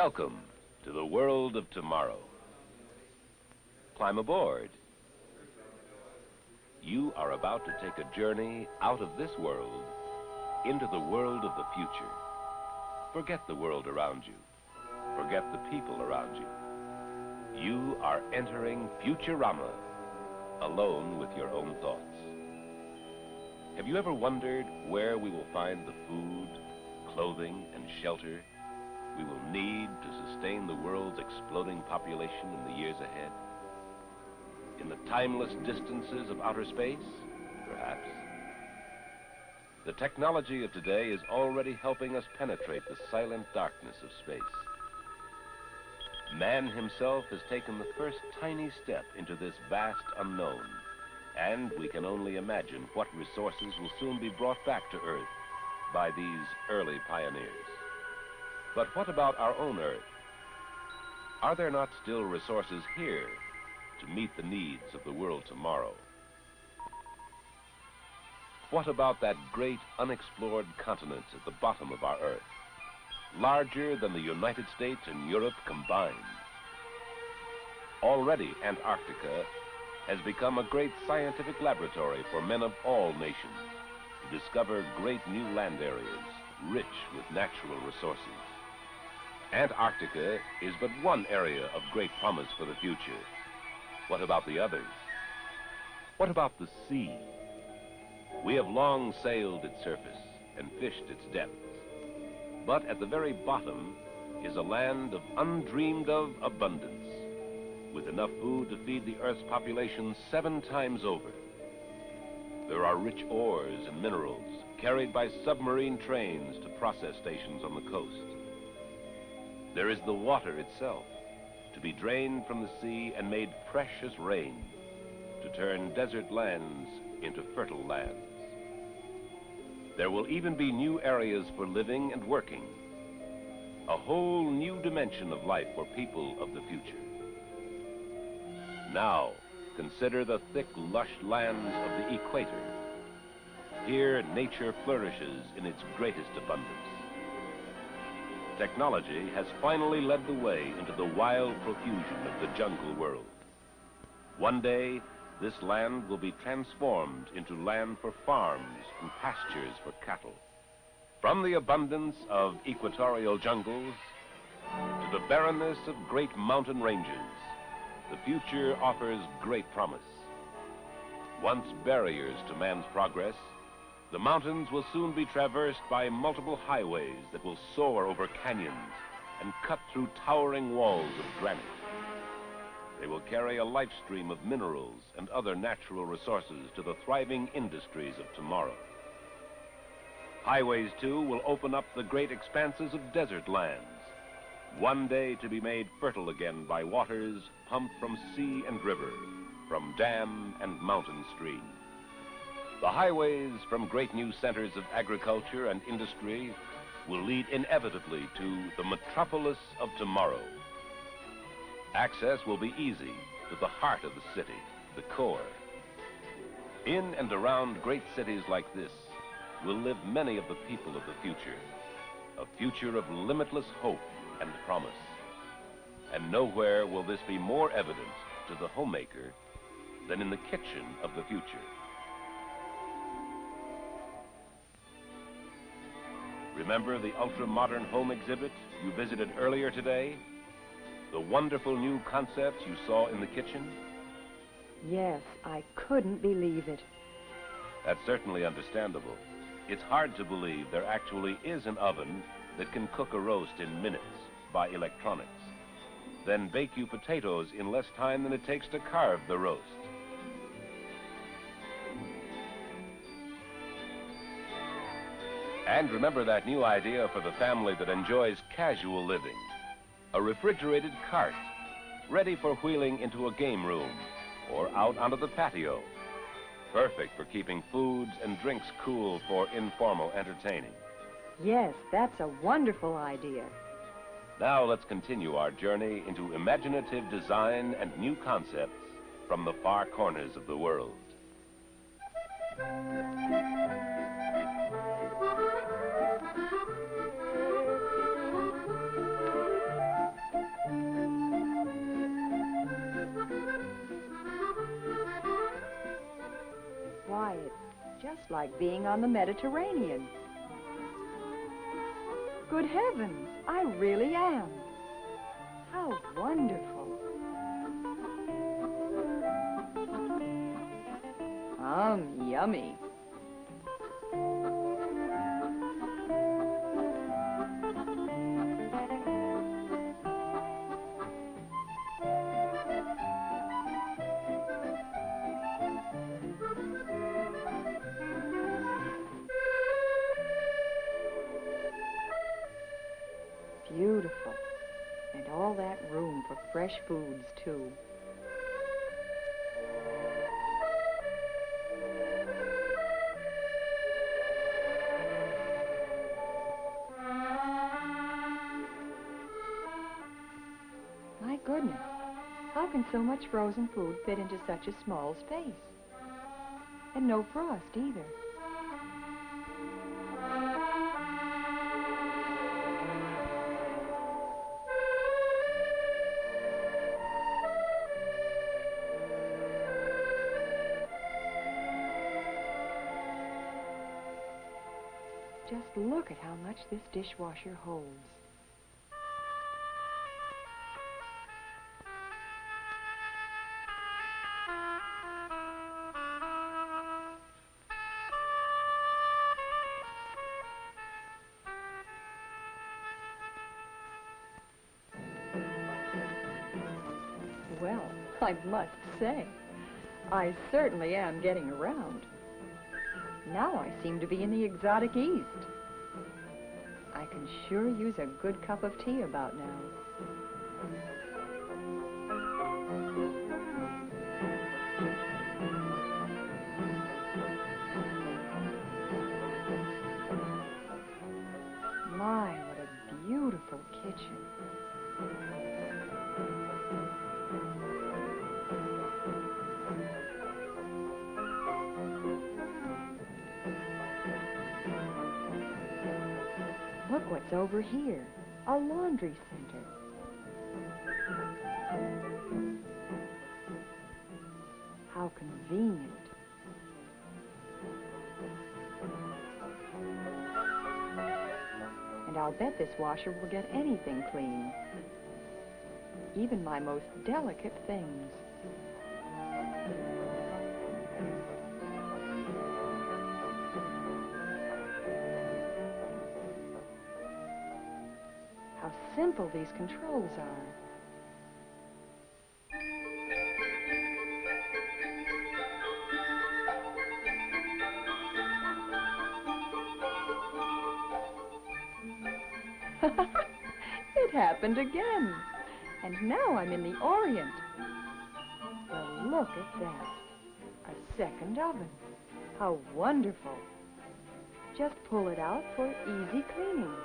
Welcome to the world of tomorrow. Climb aboard. You are about to take a journey out of this world into the world of the future. Forget the world around you. Forget the people around you. You are entering Futurama, alone with your own thoughts. Have you ever wondered where we will find the food, clothing, and shelter we will need to sustain the world's exploding population in the years ahead? In the timeless distances of outer space, perhaps? The technology of today is already helping us penetrate the silent darkness of space. Man himself has taken the first tiny step into this vast unknown, and we can only imagine what resources will soon be brought back to Earth by these early pioneers. But what about our own Earth? Are there not still resources here to meet the needs of the world tomorrow? What about that great unexplored continent at the bottom of our Earth, larger than the United States and Europe combined? Already, Antarctica has become a great scientific laboratory for men of all nations to discover great new land areas rich with natural resources. Antarctica is but one area of great promise for the future. What about the others? What about the sea? We have long sailed its surface and fished its depths. But at the very bottom is a land of undreamed of abundance, with enough food to feed the Earth's population 7 times over. There are rich ores and minerals carried by submarine trains to process stations on the coast. There is the water itself, to be drained from the sea and made fresh as rain, to turn desert lands into fertile lands. There will even be new areas for living and working, a whole new dimension of life for people of the future. Now, consider the thick, lush lands of the equator. Here, nature flourishes in its greatest abundance. Technology has finally led the way into the wild profusion of the jungle world. One day, this land will be transformed into land for farms and pastures for cattle. From the abundance of equatorial jungles to the barrenness of great mountain ranges, the future offers great promise. Once barriers to man's progress, the mountains will soon be traversed by multiple highways that will soar over canyons and cut through towering walls of granite. They will carry a life stream of minerals and other natural resources to the thriving industries of tomorrow. Highways, too, will open up the great expanses of desert lands, one day to be made fertile again by waters pumped from sea and river, from dam and mountain stream. The highways from great new centers of agriculture and industry will lead inevitably to the metropolis of tomorrow. Access will be easy to the heart of the city, the core. In and around great cities like this will live many of the people of the future, a future of limitless hope and promise. And nowhere will this be more evident to the homemaker than in the kitchen of the future. Remember the ultra-modern home exhibit you visited earlier today? The wonderful new concepts you saw in the kitchen? Yes, I couldn't believe it. That's certainly understandable. It's hard to believe there actually is an oven that can cook a roast in minutes by electronics, then bake you potatoes in less time than it takes to carve the roast. And remember that new idea for the family that enjoys casual living. A refrigerated cart, ready for wheeling into a game room or out onto the patio. Perfect for keeping foods and drinks cool for informal entertaining. Yes, that's a wonderful idea. Now let's continue our journey into imaginative design and new concepts from the far corners of the world. just like being on the Mediterranean. Good heavens, I really am. How wonderful. Yummy. Beautiful. And all that room for fresh foods, too. My goodness, how can so much frozen food fit into such a small space? And no frost, either. Just look at how much this dishwasher holds. Well, I must say, I certainly am getting around. Now I seem to be in the exotic East. I can sure use a good cup of tea about now. My, what a beautiful kitchen. Look what's over here, a laundry center. How convenient. And I'll bet this washer will get anything clean, even my most delicate things. How simple these controls are. It happened again. And now I'm in the Orient. Well, look at that. A second oven. How wonderful. Just pull it out for easy cleaning.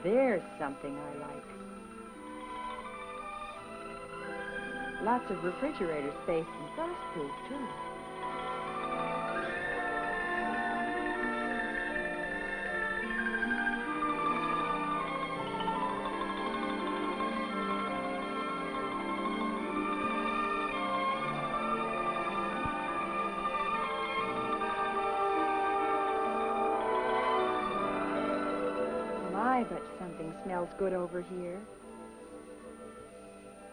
There's something I like. Lots of refrigerator space and frostproof, too. But something smells good over here.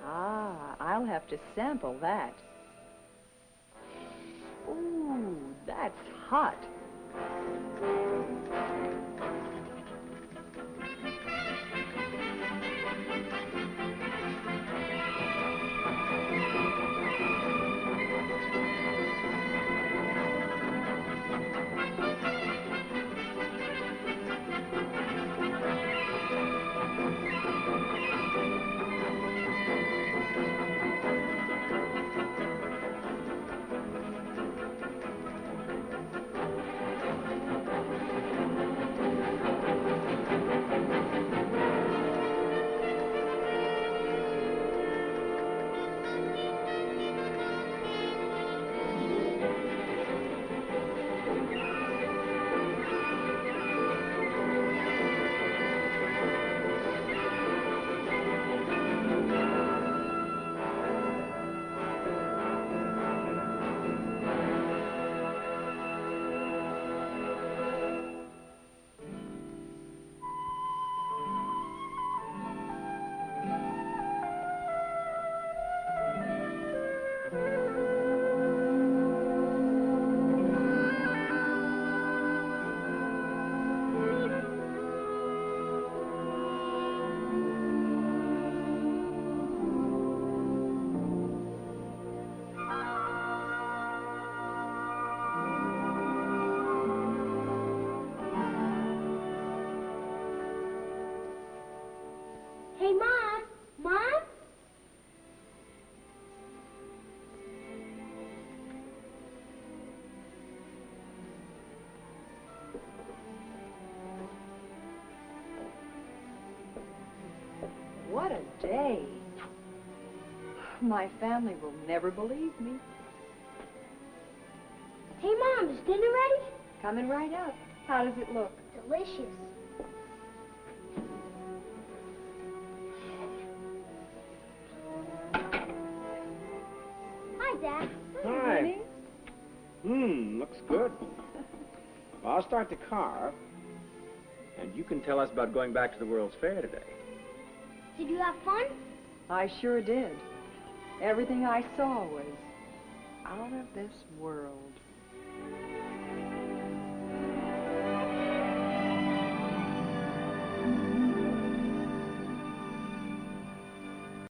Ah, I'll have to sample that. Ooh, that's hot. day. My family will never believe me. Hey, Mom, is dinner ready? Coming right up. How does it look? Delicious. Hi, Dad. Hi. Honey. Looks good. Well, I'll start the car, and you can tell us about going back to the World's Fair today. Did you have fun? I sure did. Everything I saw was out of this world.